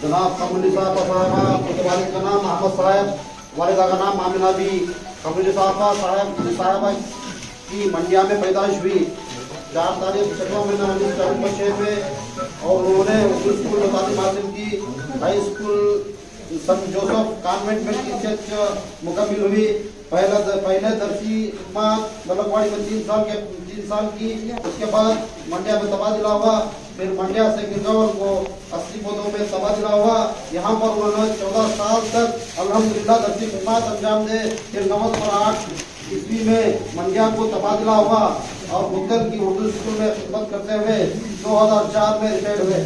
जनाब कमली साहब वालिद का नाम अहमद साहब, वालिदा का नाम आमिना बी। कमली साहबा की मंडिया में पैदाइश हुई 4 तारीख 6वां महीना 1946 में और उन्होंने उर्दू स्कूल में तालीम हासिल की। हाई स्कूल संत जोसेफ कॉन्वेंट में मुकम्मल हुई। पहले दरसी मलकवाड़ी में 3 साल की। उसके बाद मंडिया में तबादला हुआ, फिर मंडिया से गिरगांव को 80 पदों में तबादला हुआ। यहाँ पर उन्होंने 14 साल तक अल्हम्दुलिल्लाह दरसी खिदमत अंजाम दे। फिर 98 ईस्वी में मंडिया को तबादला हुआ और मुद्दल की उर्दू स्कूल में खिदमत करते हुए 2004 में रिटायर्ड हुए।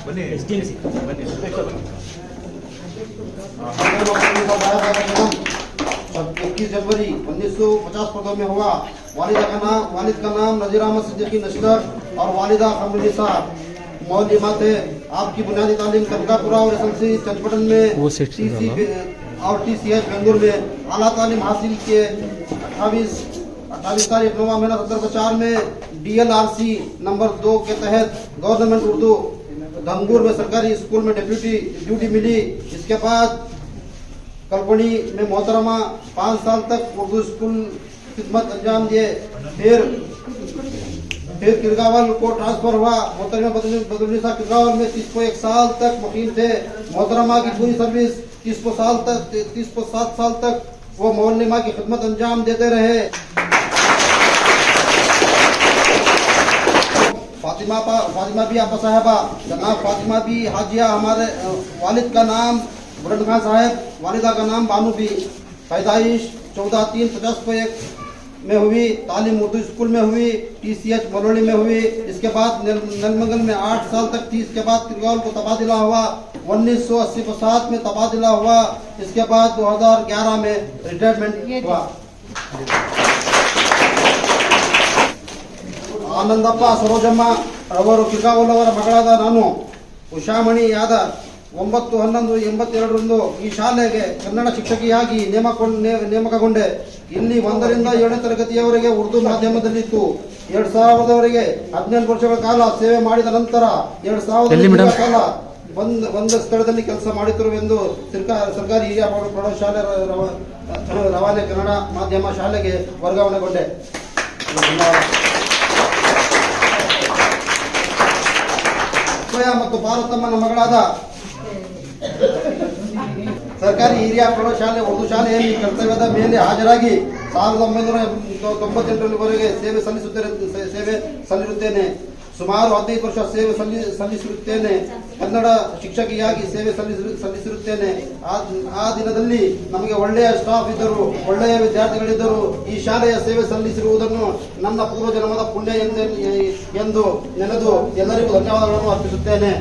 बने 21 जनवरी 1950 पदों में हुआ। वालिद का नाम नजीर अहमद सिद्दीकी नस्कर और वालिदा खमरुन्निसा मौलिमा थे। आपकी बुनियादी तालीम कनकापुरा और एसएलसी चंचपटन में और TCH बेंगलुरु में आला तालीम हासिल किए। 28 तारीख 9वां महीना 1704 में DLRC नंबर 2 के तहत गवर्नमेंट उर्दू धनगुर में सरकारी स्कूल में ड्यूटी मिली। इसके बाद कलपनी में मोहतरमा 5 साल तक उर्दू स्कूल खिदमत अंजाम दिए। फिर किरगावल को ट्रांसफर हुआ। मोहतरमा बदरुन्निसा किरगावल में 31 साल तक मुकीम थे। मोहतरमा की पूरी सर्विस 30 साल तक वो मौलिमा की खिदमत अंजाम देते रहे। फातिमा भी आपा साहबा जनाब फातिमा भी हाजिया हमारे वालिद का नाम बुरन खान साहब, वालिदा का नाम बानू भी। पैदाइश 14/3/50 में हुई। तालीम उर्दू स्कूल में हुई, TCH मरोली में हुई। इसके बाद नलमंगल में 8 साल तक थी। इसके बाद किरगांव को तबादला हुआ। 1987 में तबादला हुआ। इसके बाद 2011 में रिटायरमेंट हुआ। ಆನಂದಪ್ಪ ಸರೋಜಮ್ಮ ಅವರು ಕಿರ್ಗಾವಲ್ ಮಗಳಾದ ನಾನು ಉಷಾಮಣಿ ಯಾದ 9/11/82 ಈ ಶಾಲೆಗೆ ಕನ್ನಡ ಶಿಕ್ಷಕಿಯಾಗಿ ನೇಮಕಗೊಂಡೆ. ಇಲ್ಲಿ 1 ರಿಂದ 7ನೇ ತರಗತಿಯವರೆಗೆ ಉರ್ದು ಮಾಧ್ಯಮದಲ್ಲಿತ್ತು. 2000 17 ವರ್ಷಗಳ ಕಾಲ ಸೇವೆ ಮಾಡಿದ ನಂತರ 2000 ಕಾಲ ಒಂದು ಸ್ಥಳದಲ್ಲಿ ಕೆಲಸ ಮಾಡುತ್ತಿರುವೆಂದು ಸರ್ಕಾರಿ ಹಿರಿಯ ಪ್ರೌಢಶಾಲೆ ರವಾನೆ ಕನ್ನಡ ಮಾಧ್ಯಮ ಶಾಲೆಗೆ ವರ್ಗಾವಣೆಗೊಂಡೆ. ಮತ್ತು ಪಾರ್ವತಮ್ಮನ ಮಗಳಾದ ಸರ್ಕಾರಿ ಹಿರಿಯ ಪ್ರೌಢಶಾಲೆ ಉರ್ದು ಶಾಲೆಯಲ್ಲಿ ಕರ್ತವ್ಯದ ಮೇಲೆ ಹಾಜರಾಗಿ 1998ರವರೆಗೆ ಸೇವೆ ಸಲ್ಲಿಸುತ್ತೇನೆ. ಸುಮಾರು 15 ವರ್ಷ ಸೇವೆ ಸಲ್ಲಿಸಿರುತ್ತೇನೆ. ಕನ್ನಡ ಶಿಕ್ಷಕಿಯಾಗಿ ಸೇವೆ ಸಲ್ಲಿಸಿರುತ್ತೇನೆ. ಆ ದಿನದಲ್ಲಿ ನಮಗೆ ಒಳ್ಳೆಯ ಸ್ಟಾಫ್ ಇದ್ದರು, ಒಳ್ಳೆಯ ವಿದ್ಯಾರ್ಥಿಗಳಿದ್ದರು. ಈ ಶಾಲೆಯ ಸೇವೆ ಸಲ್ಲಿಸಿರುವುದನ್ನು ನನ್ನ ಪೂರ್ವಜನ್ಮದ ಪುಣ್ಯ ಎಂದು ನೆನೆದು ಎಲ್ಲರಿಗೂ ಧನ್ಯವಾದಗಳನ್ನು ಅರ್ಪಿಸುತ್ತೇನೆ.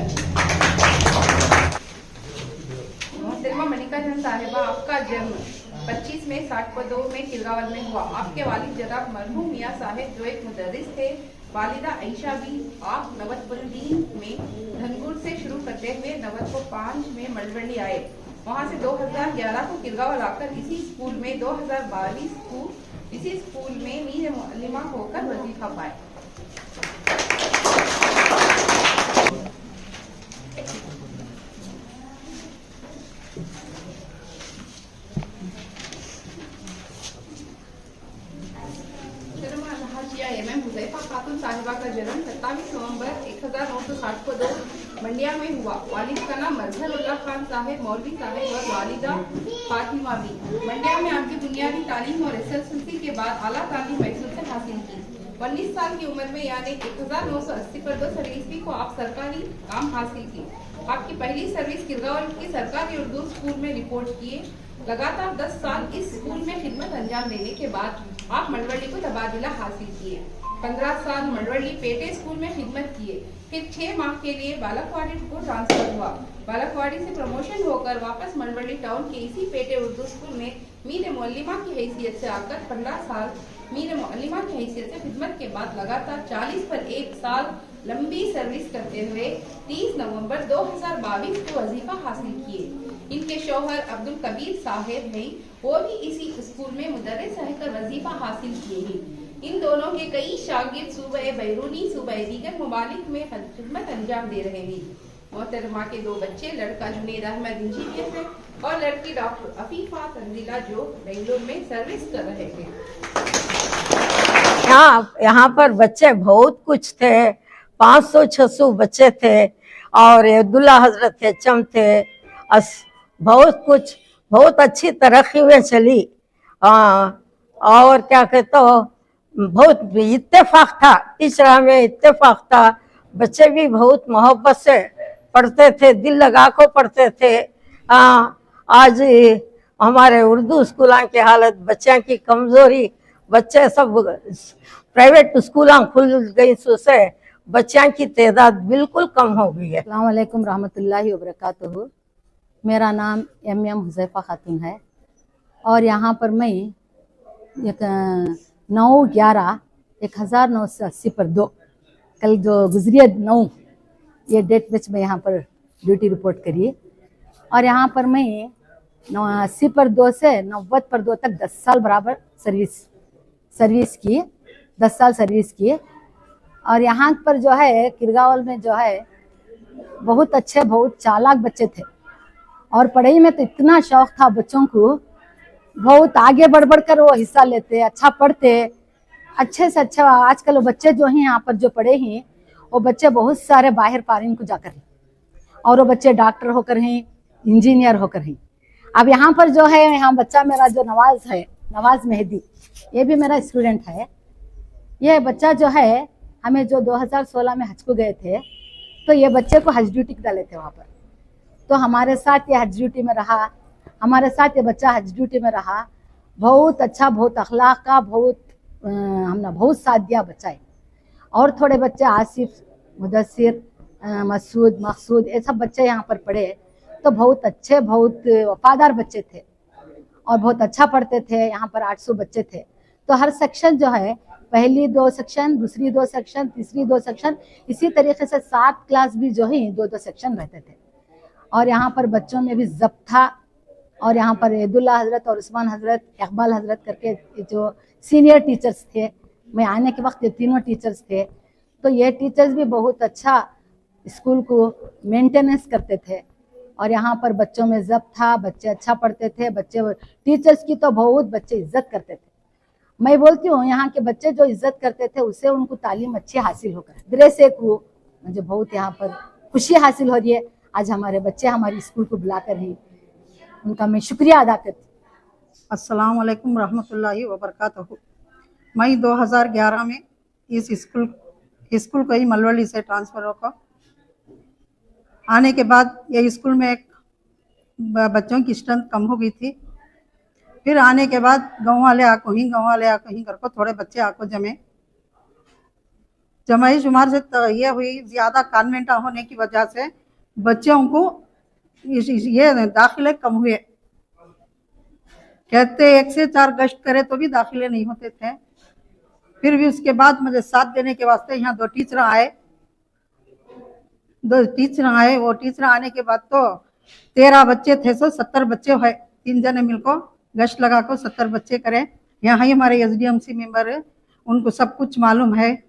मणिकरण साहिबा, आपका जन्म 25 में 60 पदों में किरगावल में हुआ। आपके वालिद जनाब मरहूम मियां साहिब जो एक मुदर्रिस थे। वालिदा आयशा भी। आप नवतपुरुद्दीन में धनगुर से शुरू करते हुए 95 में मलवली आए। वहां से 2011 को किरगावल आकर इसी स्कूल में 2022 इसी स्कूल में मीर मुअल्लिमा होकर वजीफा पाए। खातून साहिबा का जन्म 27 नवंबर 1960 को 2 मंडिया में हुआ। वालिद का नाम मजहरुल्लाह खान साहिब मौलवी साहिब और वालिदा फातिमा भी। मंडिया में आपकी बुनियादी तालीम और SSLC के बाद आला तालीम मैसूर से हासिल की। 19 साल की उम्र में यानी 1980 पर 2 ईस्वी को आप सरकारी काम हासिल की। आपकी पहली सर्विस किरगावल की सरकारी उर्दू स्कूल में रिपोर्ट किए। लगातार 10 साल इस स्कूल में खिदमत अंजाम देने के बाद आप मलवली को तबादला हासिल किए। 15 साल मलवली पेटे स्कूल में खिदमत किए। फिर 6 माह के लिए बालकवाड़ी को ट्रांसफर हुआ। बालकवाड़ी से प्रमोशन होकर वापस मलवली टाउन के इसी पेटे उर्दू स्कूल में मीर मुअल्लिमा की हैसियत से आकर 15 साल मीर मुअल्लिमा की हैसियत से खिदमत के बाद लगातार 40 पर 1 साल लंबी सर्विस करते हुए 30 नवंबर 2022 को वजीफा हासिल किए। इनके शौहर अब्दुल कबीर साहेब हैं, वो भी इसी स्कूल में मुदर्रिस रहकर वजीफा हासिल किए हैं। इन दोनों के कई शागिर्द सूबे बैरूनी सूबे दीगर ममालिक में खिदमत अंजाम दे रहे हैं। मोहतरमा के दो बच्चे, लड़का जुनेद अहमद इंजीनियर है और लड़की डॉक्टर अफीफा तंजीला जो बेंगलोर में सर्विस कर रहे थे। यहाँ पर बच्चे बहुत कुछ थे, 500-600 बच्चे थे और अब्दुल्ला हजरत HM थे। बहुत कुछ, बहुत अच्छी तरक्की में चली। और क्या कहते हो, बहुत इत्तेफाक था, टीचर में इत्तेफाक था। बच्चे भी बहुत मोहब्बत से पढ़ते थे, दिल लगा को पढ़ते थे। आज हमारे उर्दू स्कूलों की हालत, बच्चों की कमजोरी, बच्चे सब प्राइवेट स्कूलों खुल गई से बच्चों की तादाद बिल्कुल कम हो गई है। अस्सलाम वालेकुम रहमतुल्लाहि व बरकातुहू। मेरा नाम MM हुज़ैफ़ा खातून है और यहाँ पर मैं 9/11/1980 कल जो गुजरिए 9 ये डेट में मैं यहाँ पर ड्यूटी रिपोर्ट करी और यहाँ पर मैं 80/2 से 90/2 तक 10 साल बराबर सर्विस की, 10 साल सर्विस की। और यहाँ पर जो है किरगावल में जो है बहुत अच्छे, बहुत चालाक बच्चे थे और पढ़ाई में तो इतना शौक था बच्चों को, बहुत आगे बढ़ कर वो हिस्सा लेते, अच्छा पढ़ते, अच्छे से अच्छा। आजकल वो बच्चे जो हैं यहाँ पर जो पढ़े हैं वो बच्चे बहुत सारे बाहर पारिन को जाकर हैं और वो बच्चे डॉक्टर होकर हैं, इंजीनियर होकर हैं। अब यहाँ पर जो है, यहाँ बच्चा मेरा जो नवाज है, नवाज मेहदी, ये भी मेरा स्टूडेंट है। ये बच्चा जो है, हमें जो 2016 में हज को गए थे तो ये बच्चे को हज ड्यूटी डाले थे वहाँ पर, तो हमारे साथ ये हज ड्यूटी में रहा, हमारे साथ ये बच्चा हज ड्यूटी में रहा। बहुत अच्छा, बहुत अखलाक का, बहुत हमने बहुत साथ दिया बच्चा है। और थोड़े बच्चे आसिफ, मुदस्सिर, मसूद, मकसूद, ये सब बच्चे यहाँ पर पढ़े तो बहुत अच्छे, बहुत वफादार बच्चे थे और बहुत अच्छा पढ़ते थे। यहाँ पर 800 बच्चे थे तो हर सेक्शन जो है, पहली 2 सेक्शन, दूसरी 2 सेक्शन, तीसरी 2 सेक्शन, इसी तरीके से 7 क्लास भी जो है 2-2 सेक्शन रहते थे। और यहाँ पर बच्चों में भी जब्त था और यहाँ पर अब्दुल्ला हजरत और उस्मान हजरत, इकबाल हजरत करके जो सीनियर टीचर्स थे, मैं आने के वक्त ये तीनों टीचर्स थे, तो ये टीचर्स भी बहुत अच्छा स्कूल को मेंटेनेंस करते थे और यहाँ पर बच्चों में जब्त था, बच्चे अच्छा पढ़ते थे, बच्चे टीचर्स की तो बहुत बच्चे इज्जत करते थे। मैं बोलती हूँ यहाँ के बच्चे जो इज्जत करते थे उससे उनको तालीम अच्छी हासिल होकर दरसे को मुझे बहुत यहाँ पर खुशी हासिल हो रही है। आज हमारे बच्चे हमारी स्कूल को बुलाकर हैं, उनका मैं शुक्रिया अदा करती हूँ। अस्सलाम वालेकुम रहमतुल्लाहि व बरकातहू। मैं 2011 में इस स्कूल को ही मलवली से ट्रांसफ़र होकर आने के बाद ये स्कूल में एक बच्चों की स्ट्रेंथ कम हो गई थी। फिर आने के बाद गाँव वाले आको ही घर को थोड़े बच्चे आको जमाई शुमार से ये हुई, ज़्यादा कॉन्वेंट होने की वजह से बच्चों को ये दाखिले कम हुए। कहते 1 से 4 गश्त करे तो भी दाखिले नहीं होते थे। फिर भी उसके बाद मुझे साथ देने के वास्ते यहाँ 2 टीचर आए। वो टीचर आने के बाद तो 13 बच्चे थे, सो 70 बच्चे हुए। 3 जने मिलकर गश्त लगा को 70 बच्चे करें। यहाँ ही हमारे SDMC मेंबर है, उनको सब कुछ मालूम है,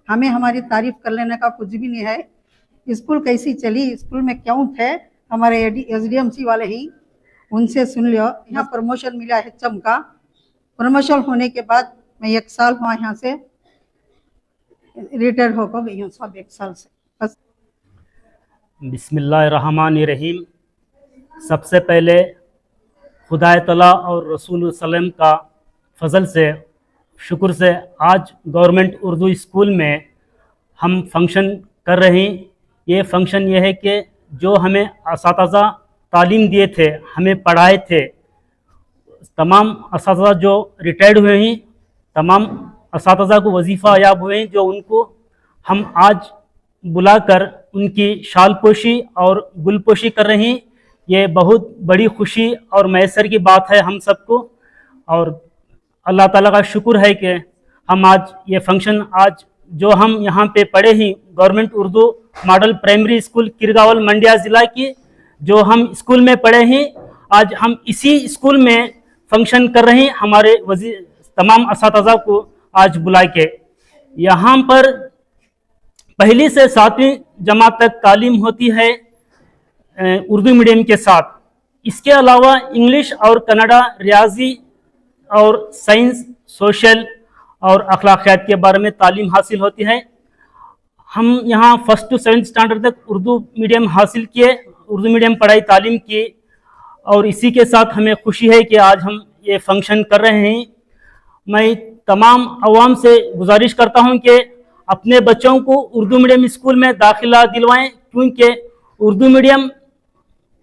हमें हमारी तारीफ कर लेने का कुछ भी नहीं है। स्कूल कैसी चली, स्कूल में क्यों थे, हमारे SDMC वाले ही, उनसे सुन लियो। यहाँ प्रमोशन मिला है HM का। प्रमोशन होने के बाद मैं 1 साल हुआ यहाँ से रिटायर होकर गई हूँ, सब 1 साल से बस। बिस्मिल्लाहिर्रहमानिर्रहीम। सबसे पहले खुदा तआला और रसूल सल्लम का फजल से, शुक्र से आज गवर्नमेंट उर्दू स्कूल में हम फंक्शन कर रहे हैं। ये फंक्शन ये है कि जो हमें असातिज़ा तालीम दिए थे, हमें पढ़ाए थे, तमाम असातिज़ा जो रिटायर्ड हुए हैं, तमाम असातिज़ा को वजीफ़ा याब हुए हैं, जो उनको हम आज बुलाकर उनकी शाल पोशी और गुलपोशी कर रहे हैं। ये बहुत बड़ी खुशी और मैसर की बात है हम सबको और अल्लाह ताला का शुक्र है कि हम आज ये फंक्शन, आज जो हम यहाँ पे पढ़े हैं government Urdu model primary school Kirgawal Mandiya ज़िला की, जो हम स्कूल में पढ़े हैं, आज हम इसी स्कूल में फंक्शन कर रहे हैं। हमारे वजीर तमाम असातिज़ा को आज बुला के यहाँ पर पहली से 7वीं जमात तक तालीम होती है उर्दू मीडियम के साथ। इसके अलावा इंग्लिश और कन्नड़ा, रियाजी और साइंस, सोशल और अखलाकियात के बारे में तालीम हासिल होती है। हम यहाँ 1st to 7th स्टैंडर्ड तक उर्दू मीडियम हासिल किए, उर्दू मीडियम पढ़ाई तालीम की, और इसी के साथ हमें खुशी है कि आज हम ये फंक्शन कर रहे हैं। मैं तमाम अवाम से गुजारिश करता हूँ कि अपने बच्चों को उर्दू मीडियम स्कूल में दाखिला दिलवाएं, क्योंकि उर्दू मीडियम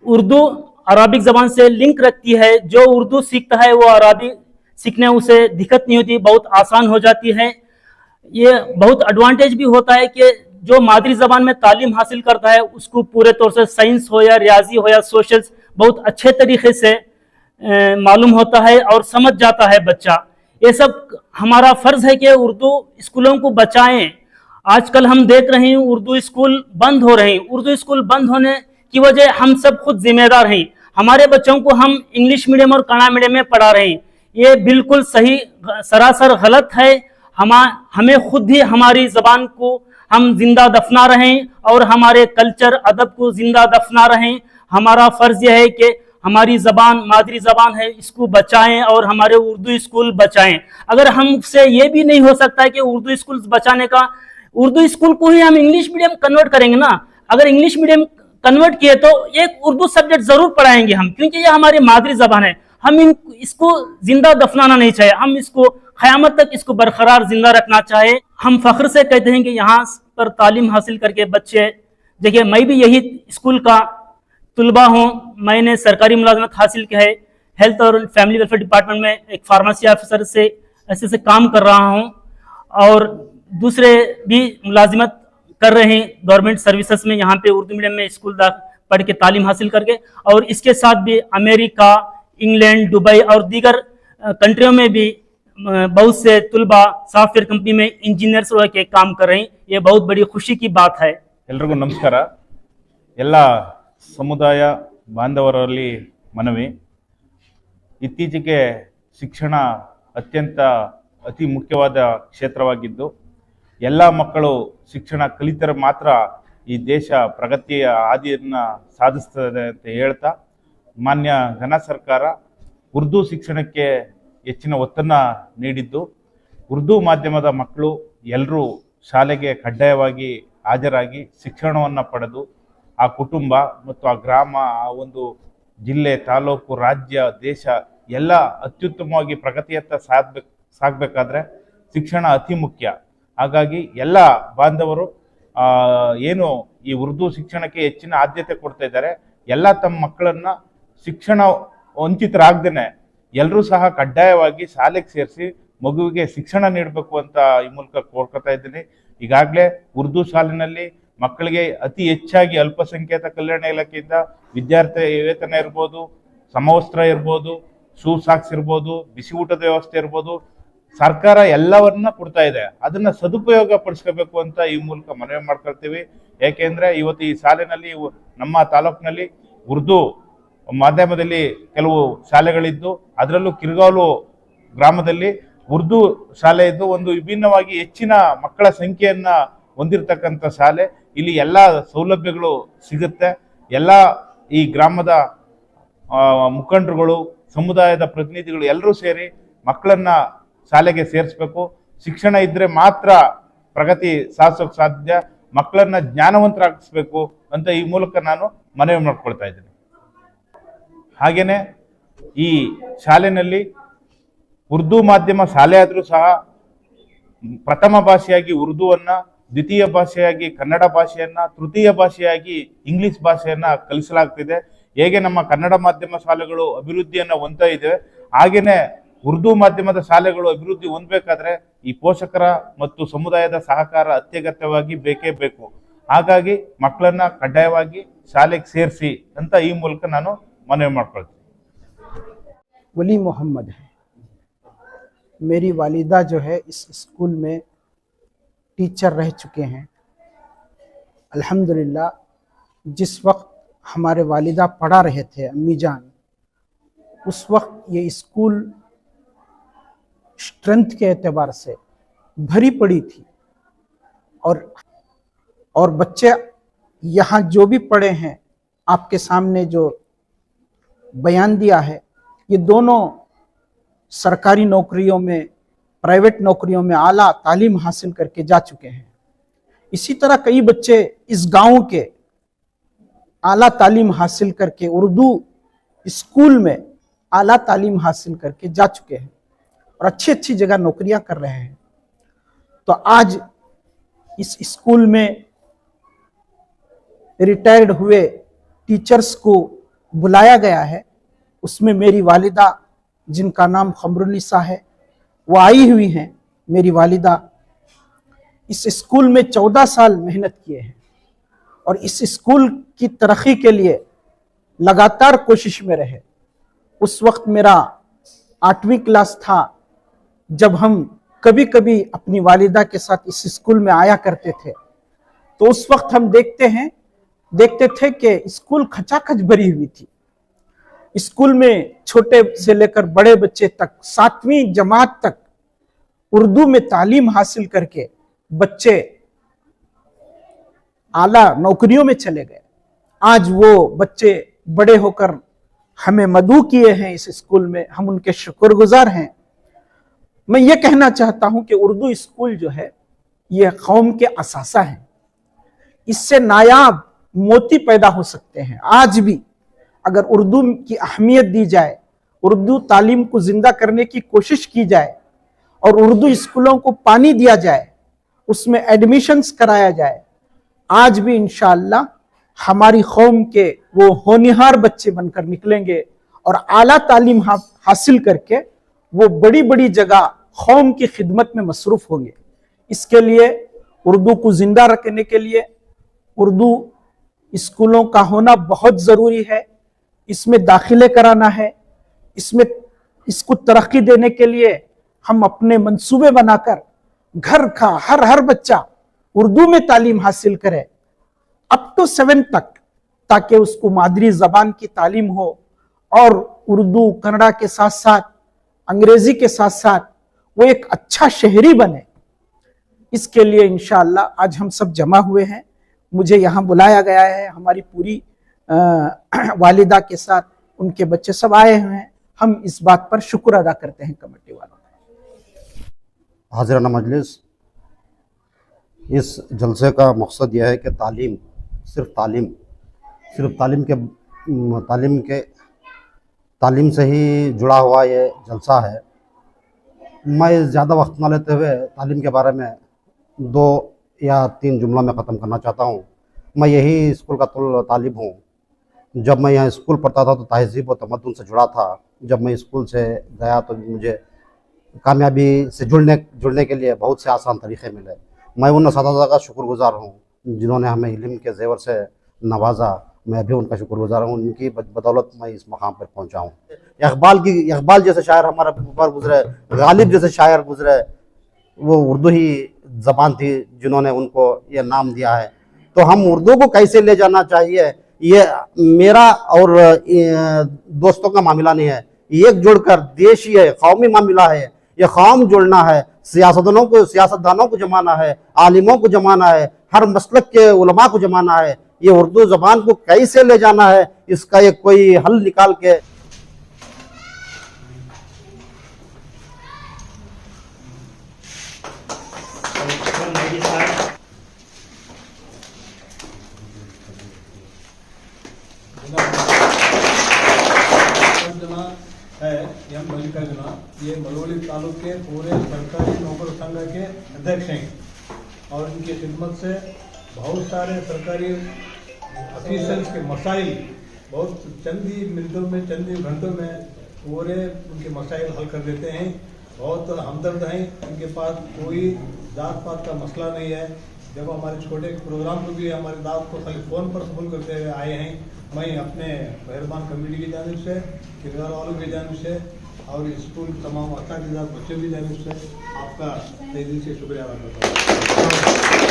उर्दू अरबिक ज़बान से लिंक रखती है। जो उर्दू सीखता है वो अरबी सीखने उसे दिक्कत नहीं होती, बहुत आसान हो जाती है। ये बहुत एडवांटेज भी होता है कि जो मादरी ज़बान में तालीम हासिल करता है उसको पूरे तौर से साइंस हो या रियाजी हो या सोशल बहुत अच्छे तरीके से मालूम होता है और समझ जाता है बच्चा। ये सब हमारा फ़र्ज़ है कि उर्दू स्कूलों को बचाएं। आजकल हम देख रहे हैं उर्दू स्कूल बंद हो रहे हैं। उर्दू स्कूल बंद होने की वजह हम सब खुद जिम्मेदार हैं। हमारे बच्चों को हम इंग्लिश मीडियम और कन्नड़ा मीडियम में पढ़ा रहे हैं, ये बिल्कुल सही सरासर गलत है। हमें खुद ही हमारी ज़बान को हम जिंदा दफना रहे हैं और हमारे कल्चर अदब को जिंदा दफना रहे हैं। हमारा फ़र्ज़ यह है कि हमारी ज़बान मादरी ज़बान है, इसको बचाएं और हमारे उर्दू स्कूल बचाएं। अगर हमसे ये भी नहीं हो सकता है कि उर्दू स्कूल बचाने का, उर्दू स्कूल को ही हम इंग्लिश मीडियम कन्वर्ट करेंगे ना। अगर इंग्लिश मीडियम कन्वर्ट किए तो एक उर्दू सब्जेक्ट जरूर पढ़ाएंगे हम, क्योंकि ये हमारी मादरी ज़बान है। हम इसको जिंदा दफनाना नहीं चाहिए, हम इसको क़यामत तक इसको बरकरार जिंदा रखना चाहिए। हम फ़ख्र से कहते हैं कि यहाँ पर तालीम हासिल करके बच्चे, देखिए मैं भी यही स्कूल का तुलबा हूँ। मैंने सरकारी मुलाजमत हासिल की है, हेल्थ और फैमिली वेलफेयर डिपार्टमेंट में एक फार्मेसी ऑफिसर से ऐसे काम कर रहा हूँ, और दूसरे भी मुलाजिमत कर रहे हैं गवर्नमेंट सर्विसेज में, यहाँ पे उर्दू मीडियम में स्कूल पढ़ के तालीम हासिल करके। और इसके साथ भी अमेरिका, इंग्लैंड, दुबई और दीगर कंट्रियों में भी बहुत से तुलबा सॉफ्टवेयर कंपनी में इंजीनियर्स रह के काम कर रहे हैं। ये बहुत बड़ी खुशी की बात है। ಎಲ್ರಿಗೂ ನಮಸ್ಕಾರ। ಎಲ್ಲ ಸಮುದಾಯ ಬಾಂಧವರಲ್ಲಿ ಮನವಿ, ಇತ್ತೀಚೆಗೆ ಶಿಕ್ಷಣ ಅತಿ ಮುಖ್ಯವಾದ ಕ್ಷೇತ್ರವಾಗಿದ್ದು ಎಲ್ಲ ಮಕ್ಕಳು ಶಿಕ್ಷಣ ಕಲಿತರೆ ಮಾತ್ರ ಈ ದೇಶ ಪ್ರಗತಿಯ ಹಾದಿಯನ್ನು ಸಾಧಿಸ್ತದೆ ಅಂತ ಹೇಳ್ತಾ, ಮಾನ್ಯ ಘನ ಸರ್ಕಾರ ಉರ್ದು ಶಿಕ್ಷಣಕ್ಕೆ ಹೆಚ್ಚಿನ ಒತ್ತನ್ನು ನೀಡಿದ್ದು, ಉರ್ದು ಮಾಧ್ಯಮದ ಮಕ್ಕಳು ಎಲ್ಲರೂ ಶಾಲೆಗೆ ಕಡ್ಡಾಯವಾಗಿ ಹಾಜರಾಗಿ ಶಿಕ್ಷಣವನ್ನು ಪಡೆದು ಆ ಕುಟುಂಬ ಮತ್ತು ಆ ಗ್ರಾಮ, ಆ ಒಂದು ಜಿಲ್ಲೆ, ತಾಲೂಕು, ರಾಜ್ಯ, ದೇಶ ಎಲ್ಲ ಅತ್ಯುತ್ತಮವಾಗಿ ಪ್ರಗತಿಯತ್ತ ಸಾಗಬೇಕಾದ್ರೆ ಶಿಕ್ಷಣ ಅತಿ ಮುಖ್ಯ. ಹಾಗಾಗಿ ಎಲ್ಲ ಬಾಂಧವರು ಏನು ಈ ಉರ್ದು ಶಿಕ್ಷಣಕ್ಕೆ ಹೆಚ್ಚಿನ ಆದ್ಯತೆ ಕೊಡ್ತಾ ಇದ್ದಾರೆ, ಎಲ್ಲ ತಮ್ಮ ಮಕ್ಕಳನ್ನ ಶಿಕ್ಷಣ ವಂಚಿತರಾಗ್ದೇನೆ ಎಲ್ಲರೂ ಸಹ ಕಡ್ಡಾಯವಾಗಿ ಶಾಲೆಗೆ ಸೇರಿಸಿ ಮಗುವಿಗೆ ಶಿಕ್ಷಣ ನೀಡಬೇಕು ಅಂತ ಈ ಮೂಲಕ ಕೋರ್ಕೊತಾ ಇದ್ದೀನಿ. ಈಗಾಗಲೇ ಉರ್ದು ಶಾಲೆಯಲ್ಲಿ ಮಕ್ಕಳಿಗೆ ಅತಿ ಹೆಚ್ಚಾಗಿ ಅಲ್ಪಸಂಖ್ಯಾತ ಕಲ್ಯಾಣ ಇಲಾಖೆಯಿಂದ ವಿದ್ಯಾರ್ಥಿ ವೇತನ ಇರ್ಬೋದು, ಸಮವಸ್ತ್ರ ಇರ್ಬೋದು, ಶೂ ಸಾಕ್ಸ್ ಇರ್ಬೋದು, ಬಿಸಿ ಊಟದ ವ್ಯವಸ್ಥೆ ಇರ್ಬೋದು, ಸರ್ಕಾರ ಎಲ್ಲವನ್ನ ಕೊಡ್ತಾ ಇದೆ. ಅದನ್ನ ಸದುಪಯೋಗ ಪಡಿಸ್ಕೋಬೇಕು ಅಂತ ಈ ಮೂಲಕ ಮನವಿ ಮಾಡ್ಕೊಳ್ತೀವಿ. ಯಾಕೆಂದ್ರೆ ಇವತ್ತು ಈ ಶಾಲೆನಲ್ಲಿ ನಮ್ಮ ತಾಲೂಕಿನಲ್ಲಿ ಉರ್ದು ಮಾಧ್ಯಮದಲ್ಲಿ ಕೆಲವು ಶಾಲೆಗಳಿದ್ದು, ಅದರಲ್ಲೂ ಕಿರ್ಗಾಲು ಗ್ರಾಮದಲ್ಲಿ ಉರ್ದು ಶಾಲೆ ಇದ್ದು ಒಂದು ವಿಭಿನ್ನವಾಗಿ ಹೆಚ್ಚಿನ ಮಕ್ಕಳ ಸಂಖ್ಯೆಯನ್ನ ಹೊಂದಿರತಕ್ಕಂಥ ಶಾಲೆ. ಇಲ್ಲಿ ಎಲ್ಲ ಸೌಲಭ್ಯಗಳು ಸಿಗುತ್ತೆ. ಎಲ್ಲ ಈ ಗ್ರಾಮದ ಮುಖಂಡರುಗಳು, ಸಮುದಾಯದ ಪ್ರತಿನಿಧಿಗಳು ಎಲ್ಲರೂ ಸೇರಿ ಮಕ್ಕಳನ್ನ ಶಾಲೆಗೆ ಸೇರಿಸಬೇಕು. ಶಿಕ್ಷಣ ಇದ್ರೆ ಮಾತ್ರ ಪ್ರಗತಿ ಸಾಧಿಸೋಕೆ ಸಾಧ್ಯ. ಮಕ್ಕಳನ್ನ ಜ್ಞಾನವಂತರಾಗಿಸ್ಬೇಕು ಅಂತ ಈ ಮೂಲಕ ನಾನು ಮನವಿ ಮಾಡ್ಕೊಳ್ತಾ ಇದ್ದೀನಿ. ಹಾಗೇನೆ ಈ ಶಾಲೆಯಲ್ಲಿ ಉರ್ದು ಮಾಧ್ಯಮ ಶಾಲೆ ಆದರೂ ಸಹ ಪ್ರಥಮ ಭಾಷೆಯಾಗಿ ಉರ್ದುವನ್ನ, ದ್ವಿತೀಯ ಭಾಷೆಯಾಗಿ ಕನ್ನಡ ಭಾಷೆಯನ್ನ, ತೃತೀಯ ಭಾಷೆಯಾಗಿ ಇಂಗ್ಲಿಷ್ ಭಾಷೆಯನ್ನ ಕಲಿಸಲಾಗ್ತಿದೆ. ಹೇಗೆ ನಮ್ಮ ಕನ್ನಡ ಮಾಧ್ಯಮ ಶಾಲೆಗಳು ಅಭಿವೃದ್ಧಿಯನ್ನ ಹೊಂದ್ತಾ ಇದೆ, ಹಾಗೇನೆ ಉರ್ದು ಮಾಧ್ಯಮದ ಶಾಲೆಗಳು ಅಭಿವೃದ್ಧಿ ಹೊಂದಬೇಕಾದ್ರೆ ಈ ಪೋಷಕರ ಮತ್ತು ಸಮುದಾಯದ ಸಹಕಾರ ಅತ್ಯಗತ್ಯವಾಗಿ ಬೇಕೇ ಬೇಕು. ಹಾಗಾಗಿ ಮಕ್ಕಳನ್ನ ಕಡ್ಡಾಯವಾಗಿ ಶಾಲೆಗೆ ಸೇರಿಸಿ ಅಂತ ಈ ಮೂಲಕ ನಾನು ಮನವಿ ಮಾಡ್ಕೊಳ್ತೀನಿ. वली मोहम्मद है। मेरी वालिदा जो है इस स्कूल में टीचर रह चुके हैं। अल्हम्दुलिल्लाह जिस वक्त हमारे वालिदा पढ़ा रहे थे, अम्मी जान, उस वक्त ये स्कूल स्ट्रेंथ के एतबार से भरी पड़ी थी और बच्चे यहाँ जो भी पढ़े हैं, आपके सामने जो बयान दिया है, ये दोनों सरकारी नौकरियों में, प्राइवेट नौकरियों में आला तालीम हासिल करके जा चुके हैं। इसी तरह कई बच्चे इस गांव के आला तालीम हासिल करके उर्दू स्कूल में आला तालीम हासिल करके जा चुके हैं और अच्छी अच्छी जगह नौकरियां कर रहे हैं। तो आज इस स्कूल में रिटायर्ड हुए टीचर्स को बुलाया गया है। उसमें मेरी वालिदा, जिनका नाम खमरुन्निसा है, वो आई हुई हैं। मेरी वालिदा इस स्कूल में 14 साल मेहनत किए हैं और इस स्कूल की तरक्की के लिए लगातार कोशिश में रहे। उस वक्त मेरा 8वीं क्लास था जब हम कभी कभी अपनी वालिदा के साथ इस स्कूल में आया करते थे। तो उस वक्त हम देखते थे कि स्कूल खचाखच भरी हुई थी। स्कूल में छोटे से लेकर बड़े बच्चे तक 7वीं जमात तक उर्दू में तालीम हासिल करके बच्चे आला नौकरियों में चले गए। आज वो बच्चे बड़े होकर हमें मदऊ किए हैं इस स्कूल में, हम उनके शुक्रगुजार हैं। मैं ये कहना चाहता हूं कि उर्दू स्कूल जो है ये कौम के असासा है। इससे नायाब मोती पैदा हो सकते हैं। आज भी अगर उर्दू की अहमियत दी जाए, उर्दू तालीम को जिंदा करने की कोशिश की जाए और उर्दू स्कूलों को पानी दिया जाए, उसमें एडमिशन्स कराया जाए, आज भी इंशाअल्लाह हमारी कौम के वो होनहार बच्चे बनकर निकलेंगे और आला तालीम हासिल करके वो बड़ी बड़ी जगह कौम की खिदमत में मसरूफ होंगे। इसके लिए उर्दू को जिंदा रखने के लिए उर्दू स्कूलों का होना बहुत ज़रूरी है। इसमें दाखिले कराना है, इसको तरक्की देने के लिए हम अपने मंसूबे बनाकर घर का हर बच्चा उर्दू में तालीम हासिल करे अप टू 7 तक, ताकि उसको मादरी जबान की तालीम हो और उर्दू कन्नड़ा के साथ साथ अंग्रेजी के साथ साथ वो एक अच्छा शहरी बने। इसके लिए इंशाअल्लाह आज हम सब जमा हुए हैं। मुझे यहाँ बुलाया गया है, हमारी पूरी वालिदा के साथ उनके बच्चे सब आए हुए हैं। हम इस बात पर शुक्र अदा करते हैं कमेटी वालों का। हाज़िराना मजलिस, इस जलसे का मकसद यह है कि तालीम से ही जुड़ा हुआ ये जलसा है। मैं ज़्यादा वक्त न लेते हुए तालीम के बारे में 2 या 3 जुमला में ख़त्म करना चाहता हूँ। मैं यही स्कूल का तालिब हूँ। जब मैं यहाँ स्कूल पढ़ता था तो तहज़ीब व तमद्दुन से जुड़ा था। जब मैं स्कूल से गया तो मुझे कामयाबी से जुड़ने के लिए बहुत से आसान तरीक़े मिले। मैं उन असातिज़ा का शुक्रगुज़ार हूँ जिन्होंने हमें इल्म के ज़ेवर से नवाजा। मैं भी उनका शुक्रगुज़ार हूँ, उनकी बदौलत मैं इस मकाम पर पहुँचा हूँ। इकबाल जैसे शायर हमारे ऊपर गुजरे, गालिब जैसे शायर गुजरे, वो उर्दू ही ज़बान थी जिन्होंने उनको ये नाम दिया है। तो हम उर्दू को कैसे ले जाना चाहिए, ये मेरा और दोस्तों का मामला नहीं है। एक जुड़कर देश ही है, कौमी मामला है। ये कौम जुड़ना है, सियासतदानों को जमाना है, आलिमों को जमाना है, हर मसलक के उलमा को जमाना है। ये उर्दू ज़बान को कैसे ले जाना है, इसका एक कोई हल निकाल के ये मलवली तालुक के पूरे सरकारी नौकर संघ के अध्यक्ष हैं और इनकी खिदमत से बहुत सारे सरकारी ऑफिसर्स के मसाइल बहुत चंद ही मिनटों में, चंद ही घंटों में पूरे उनके मसाइल हल कर देते हैं। बहुत हमदर्द हैं, इनके पास कोई जात पात का मसला नहीं है। जब हमारे छोटे प्रोग्राम को भी हमारे दावत को खाली फ़ोन पर कबूल करते हुए आए हैं। मैं अपने मेहरबान कमेटी की जानिब से, किरदार वालों की जानिब से और स्कूल तमाम असातिज़ा बच्चों की जानिब से आपका तहे दिल से शुक्रिया अदा करता हूँ।